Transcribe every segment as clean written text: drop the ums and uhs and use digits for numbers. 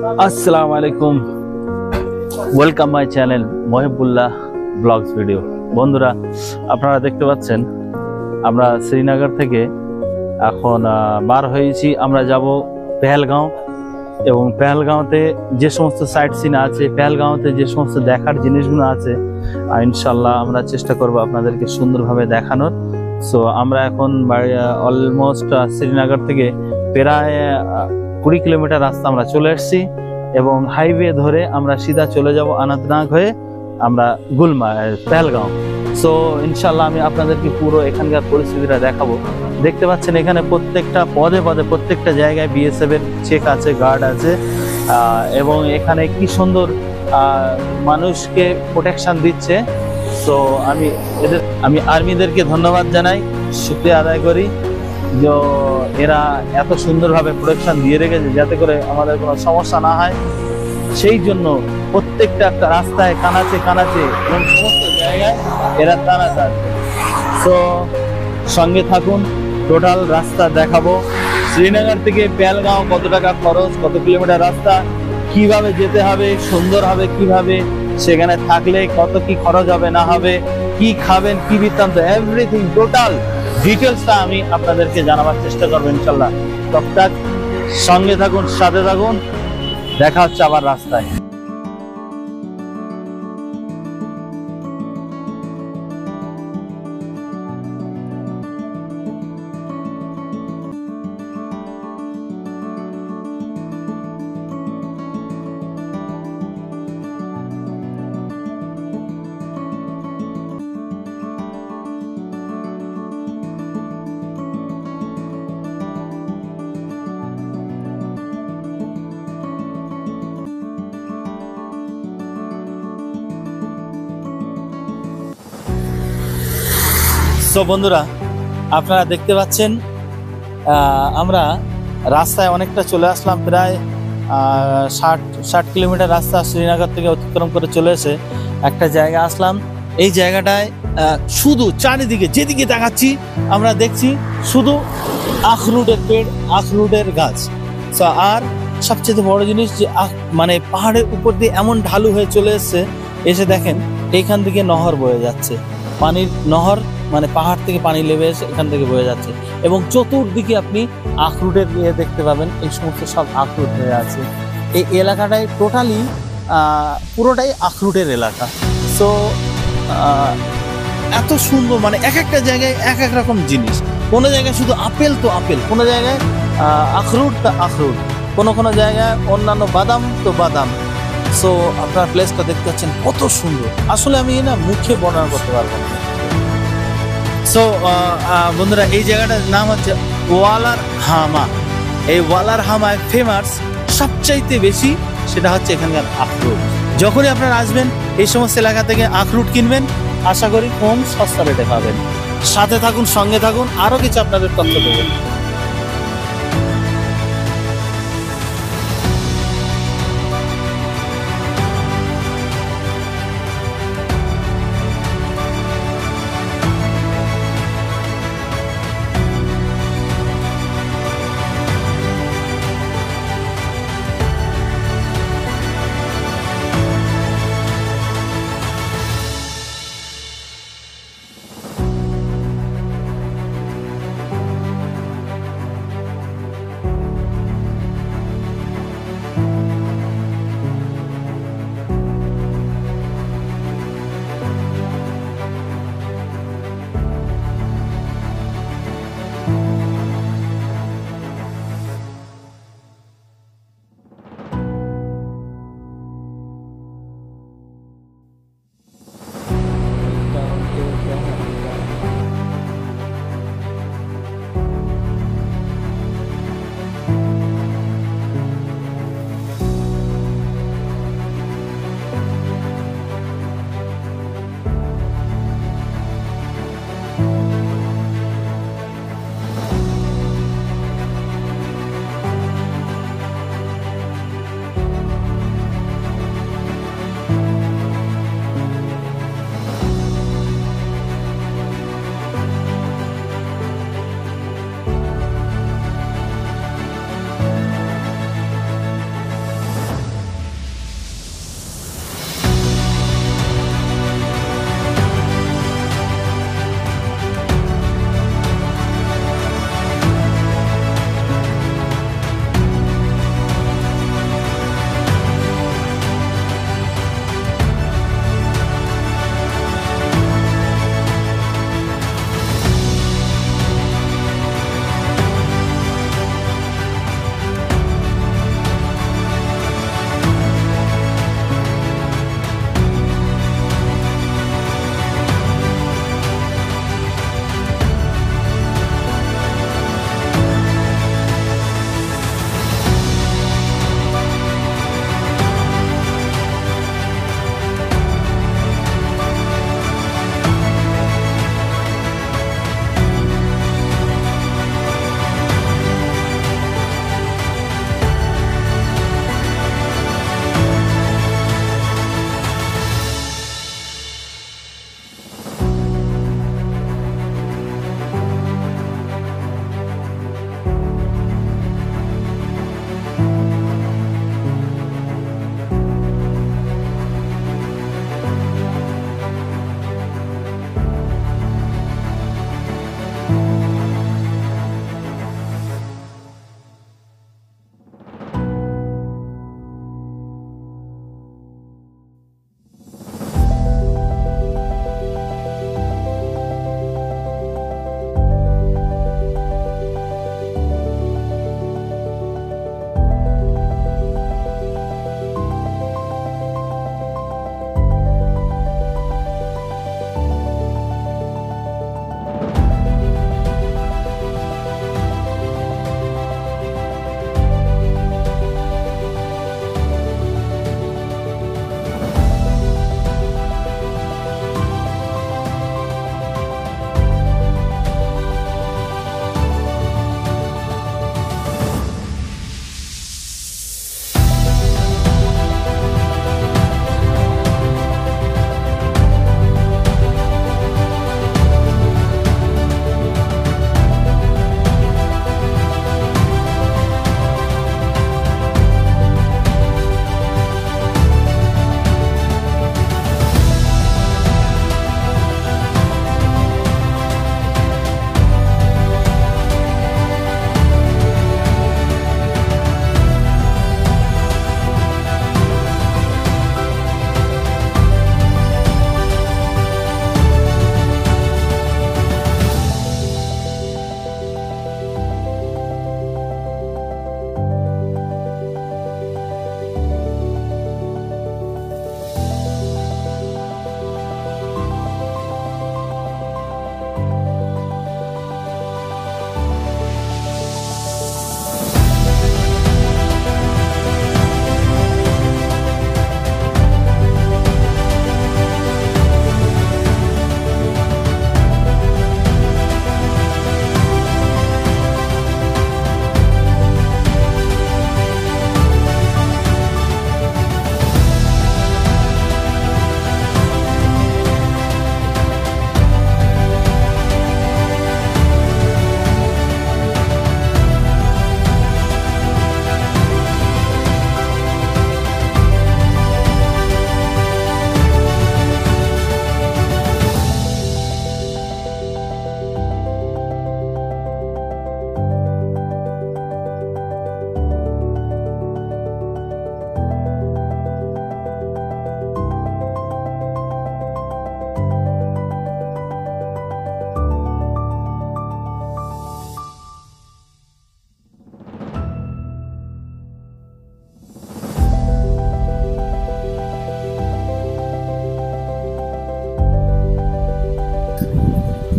আসসালামু আলাইকুম, welcome my channel Mohibullah blogs video. বন্ধুরা, আপনারা দেখতে পাচ্ছেন আমরা শ্রীনগর থেকে এখন বার হয়েছি। আমরা যাব পেহেলগাঁও, এবং পেহেলগাঁওতে যে সমস্ত সাইট সিন আছে, পেহেলগাঁওতে যে সমস্ত দেখার জিনিসগুলো আছে, ইনশাল্লাহ আমরা চেষ্টা করব আপনাদেরকে সুন্দরভাবে দেখানোর। সো আমরা এখন অলমোস্ট শ্রীনগর থেকে প্রায় 20 কিলোমিটার রাস্তা আমরা চলে এসেছি, এবং হাইওয়ে ধরে আমরা সিধা চলে যাব অনন্তনাগ হয়ে আমরা পেহেলগাঁও। সো ইনশাল্লাহ আমি আপনাদেরকে পুরো এখানকার পরিস্থিতিটা দেখাবো। দেখতে পাচ্ছেন এখানে প্রত্যেকটা পদে পদে প্রত্যেকটা জায়গায় বিএসএফ এর চেক আছে, গার্ড আছে, এবং এখানে কি সুন্দর মানুষকে প্রোটেকশন দিচ্ছে। সো আমি আর্মিদেরকে ধন্যবাদ জানাই, শুকরিয়া আদায় করি যে এরা এত সুন্দরভাবে প্রোটেকশন দিয়ে রেখেছে যাতে করে আমাদের কোনো সমস্যা না হয়। সেই জন্য প্রত্যেকটা একটা রাস্তায় কানাচে কানাচে এবং সমস্ত জায়গায় এরা তাড়াতে আছে। তো সঙ্গে থাকুন, টোটাল রাস্তা দেখাবো। শ্রীনগর থেকে পেহেলগাঁও কত টাকা খরচ, কত কিলোমিটার রাস্তা, কিভাবে যেতে হবে, সুন্দর হবে কিভাবে, সেখানে থাকলে কত কি খরচ হবে না হবে, কি খাবেন, কি বৃত্তান্ত, এভরিথিং টোটাল ডিটেলসটা আমি আপনাদেরকে জানাবার চেষ্টা করবো ইনশাল্লাহ। তবতক সঙ্গে থাকুন, সাথে থাকুন, দেখা হচ্ছে আবার রাস্তায়। তো বন্ধুরা, আপনারা দেখতে পাচ্ছেন আমরা রাস্তায় অনেকটা চলে আসলাম। প্রায় 60 কিলোমিটার রাস্তা শ্রীনগর থেকে অতিক্রম করে চলে এসে একটা জায়গা আসলাম। এই জায়গাটায় শুধু চারিদিকে যেদিকে দেখাচ্ছি আমরা দেখছি শুধু আখরুটের পেড়, আখরুটের গাছ। আর সবচেয়ে বড় জিনিস যে মানে পাহাড়ের উপর দিয়ে এমন ঢালু হয়ে চলে এসছে, এসে দেখেন এইখান থেকে নহর বয়ে যাচ্ছে, পানির নহর, মানে পাহাড় থেকে পানি লেবে এসে এখান থেকে বয়ে যাচ্ছে, এবং চতুর্দিকে আপনি আখরুটের ইয়ে দেখতে পাবেন। এই সমস্ত সব আখরুট হয়ে আছে। এই এলাকাটায় টোটালি পুরোটাই আখরুটের এলাকা। সো এত সুন্দর, মানে এক একটা জায়গায় এক এক রকম জিনিস। কোনো জায়গায় শুধু আপেল তো আপেল, কোনো জায়গায় আখরুট তো আখরুট, কোনো কোনো জায়গায় অন্যান্য বাদাম তো বাদাম। সো আপনার প্লেসটা দেখতে পাচ্ছেন কত সুন্দর, আসলে আমি না মুখে বর্ণনা করতে পারবো না। সো বন্ধুরা, এই জায়গাটার নাম হচ্ছে ওয়ালার হামা। এই ওয়ালার হামায় ফেমাস সবচাইতে বেশি সেটা হচ্ছে এখানকার আখরুট। যখনই আপনারা আসবেন এই সমস্ত এলাকা থেকে আখরুট কিনবেন, আশা করি কম সস্তা রেটে পাবেন। সাথে থাকুন, সঙ্গে থাকুন, আরো কিছু আপনাদের তথ্য দেবেন।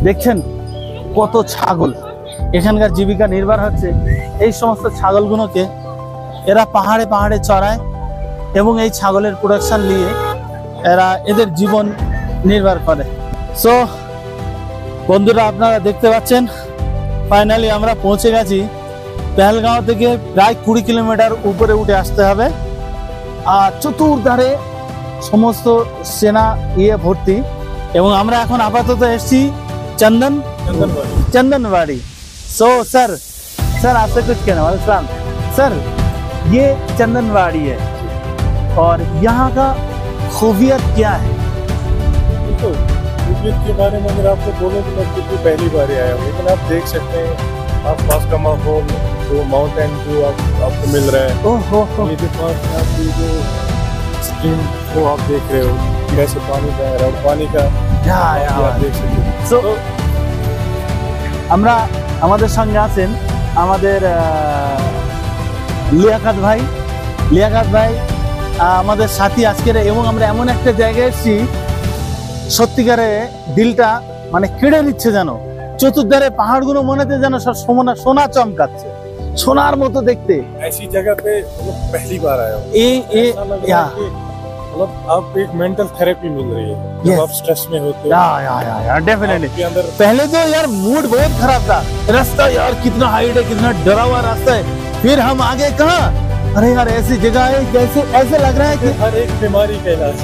দেখছেন কত ছাগল, এখানকার জীবিকা নির্ভর হচ্ছে এই সমস্ত ছাগলগুলোকে এরা পাহাড়ে পাহাড়ে চড়ায় এবং এই ছাগলের প্রোডাকশন নিয়ে এরা এদের জীবন নির্ভর করে। সো বন্ধুরা, আপনারা দেখতে পাচ্ছেন ফাইনালি আমরা পৌঁছে গেছি। পেহেলগাঁও থেকে প্রায় 20 কিলোমিটার উপরে উঠে আসতে হবে। আর চতুর্ধারে সমস্ত সেনা ভর্তি, এবং আমরা এখন আপাতত এসেছি चंदनवाड़ी। सो सर आपसे कुछ कहना है। सर ये चंदनवाड़ी है और यहाँ का खूबियत क्या है? तो खूबियत के बारे में अगर आपको बोले तो मैं खुद भी पहली बार आया हूँ, लेकिन आप देख सकते हैं आसपास का माहौल, जो माउंटेन व्यू आपको मिल रहा है। ये जो पास में आप जो स्ट्रीम को आप देख रहे हो, कैसे पानी बह रहा है, और पानी का आप देख सकते हैं। So, আমরা আমাদের সঙ্গে আছেন আমাদের লিয়াকাত ভাই আমাদের সাথী আজকের, এবং আমরা এমন একটা জায়গায় এসেছি সত্যিকারে দিলটা মানে কেড়ে নিচ্ছে, যেন চতুর্ধারে পাহাড়গুলো মনে হচ্ছে যেন সব সোনা চমকাচ্ছে, সোনার মতো দেখতে। ऐसी जगह पे पहली बार आया हूँ। मतलब आप एक मेंटल थेरेपी मिल रही है जब आप स्ट्रेस में होते हो। डेफिनेटली। पहले तो यार मूड बहुत खराब था, रास्ता यार कितना हाइट है, कितना डरा हुआ रास्ता है, फिर हम आगे कहाँ, अरे यार ऐसी जगह है जैसे ऐसे लग रहा है कि हर एक बीमारी का इलाज।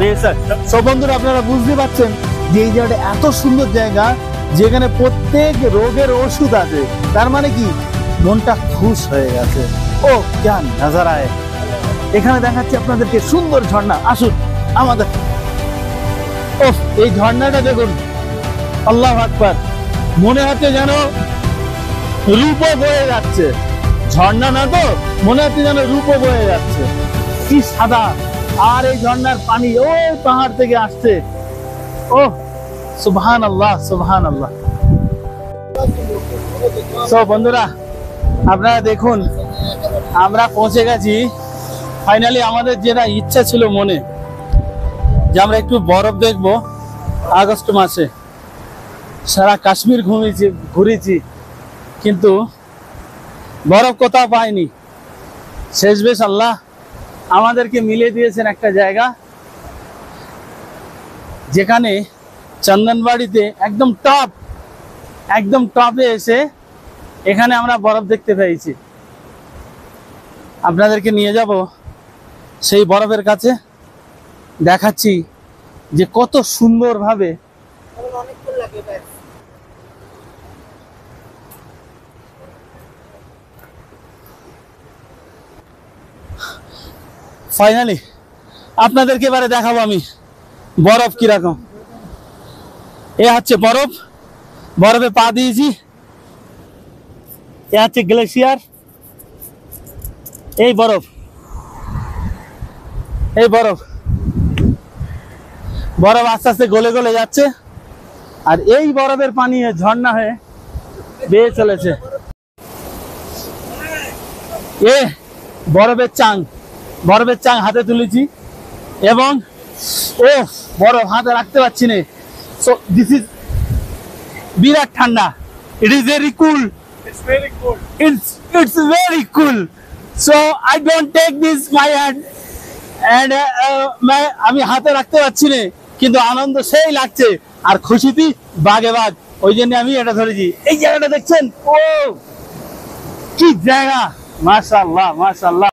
বেশক। সো বন্ধুরা, আপনারা বুঝতে পারছেন যে এই জায়গাটা এত সুন্দর জায়গা যেখানে প্রত্যেক রোগের ওষুধ আছে। তার মানে কি মনটা খুশ হয়ে গেছে। ও क्या नजारा है। এখানে দেখাচ্ছি আপনাদেরকে সুন্দর ঝর্ণা। আসুন আমাদের, ও এই ঝর্ণাটা দেখুন, আল্লাহু আকবার, মনে হচ্ছে যেন রূপ বয়ে যাচ্ছে। ঝর্ণা না তো, মনে হচ্ছে যেন রূপ বয়ে যাচ্ছে, কি সাদা। আর এই ঝর্ণার পানি ওই পাহাড় থেকে আসছে। ও সুবহানাল্লাহ, সুবহানাল্লাহ। সো বন্ধুরা, আপনারা দেখুন আমরা পৌঁছে গেছি ফাইনালি। আমাদের যেটা ইচ্ছা ছিল মনে যে আমরা একটু বরফ দেখবো, আগস্ট মাসে সারা কাশ্মীর ঘুরেছি, কিন্তু বরফ কোথাও পাইনি। শেষমেশ আল্লাহ আমাদেরকে মিলে দিয়েছেন একটা জায়গা যেখানে চন্দনবাড়িতে একদম টপে এসে এখানে আমরা বরফ দেখতে পেয়েছি। আপনাদেরকে নিয়ে যাব সেই বরফের কাছে, দেখাচ্ছি যে কত সুন্দরভাবে ফাইনালি আপনাদেরকে এবারে দেখাবো আমি বরফ কিরকম। এ হচ্ছে বরফে পা দিয়েছি। এ হচ্ছে গ্লেশিয়ার, এই বরফ আস্তে আস্তে গলে গলে যাচ্ছে, আর এই বরফের পানি ঝর্ণা হয়ে বেয়ে চলেছে। এ বরফের চাং হাতে তুলেছি, এবং ও বরফ হাতে রাখতে পারছি না। সো দিস ইজ বিরাট ঠান্ডা। It is very cool. It's very cool. It's very cool. So I don't take this my hand, and আমি হাতে রাখতে পারছি না, কিন্তু আনন্দ সেই লাগছে আর খুশিতে বাগে বাগ, ওই জন্য আমি এটা ধরেছি। এই জায়গাটা দেখছেন, ও কি জায়গা, মাশাআল্লাহ মাশাআল্লাহ।